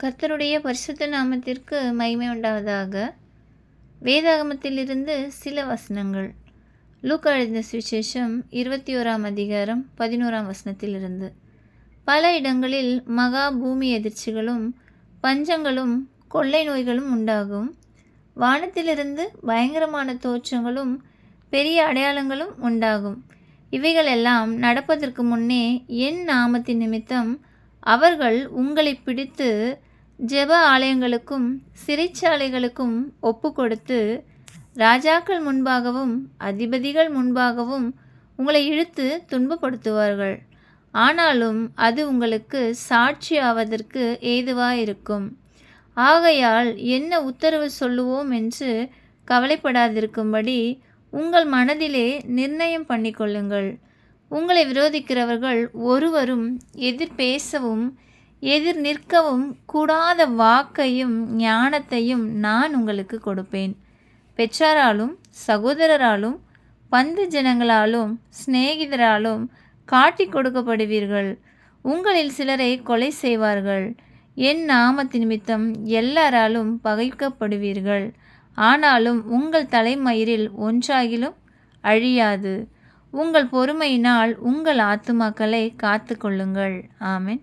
கர்த்தருடைய பரிசுத்த நாமத்திற்கு மகிமை உண்டாவதாக. வேதாகமத்திலிருந்து சில வசனங்கள். லூக்கா எழுதின சுவிசேஷம் 21ஆம் அதிகாரம் 11ஆம் வசனத்திலிருந்து. பல இடங்களில் மகா பூமி எதிர்ச்சிகளும் பஞ்சங்களும் கொள்ளை நோய்களும் உண்டாகும். வானத்திலிருந்து பயங்கரமான தோற்றங்களும் பெரிய அடையாளங்களும் உண்டாகும். இவைகளெல்லாம் நடப்பதற்கு முன்னே என் நாமத்தின் நிமித்தம் அவர்கள் உங்களை பிடித்து ஜெப ஆலயங்களுக்கும் சிறைச்சாலைகளுக்கும் ஒப்பு கொடுத்து ராஜாக்கள் முன்பாகவும் அதிபதிகள் முன்பாகவும் உங்களை இழுத்து துன்பப்படுத்துவார்கள். ஆனாலும் அது உங்களுக்கு சாட்சியாவதற்கு ஏதுவாயிருக்கும். ஆகையால் என்ன உத்தரவு சொல்லுவோம் என்று கவலைப்படாதிருக்கும்படி உங்கள் மனதிலே நிர்ணயம் பண்ணிக்கொள்ளுங்கள். உங்களை விரோதிக்கிறவர்கள் ஒருவரும் எதிர் பேசவும் எதிர் நிற்கவும் கூடாத வாக்கையும் ஞானத்தையும் நான் உங்களுக்கு கொடுப்பேன். பெற்றாராலும் சகோதரராலும் பந்து ஜனங்களாலும் சிநேகிதராலும் காட்டி கொடுக்கப்படுவீர்கள். உங்களில் சிலரை கொலை செய்வார்கள். என் நாமத்து நிமித்தம் எல்லாராலும் பகைக்கப்படுவீர்கள். ஆனாலும் உங்கள் தலைமயிரில் ஒன்றாகிலும் அழியாது. உங்கள் பொறுமையினால் உங்கள் ஆத்துமாக்களை காத்து கொள்ளுங்கள். ஆமென்.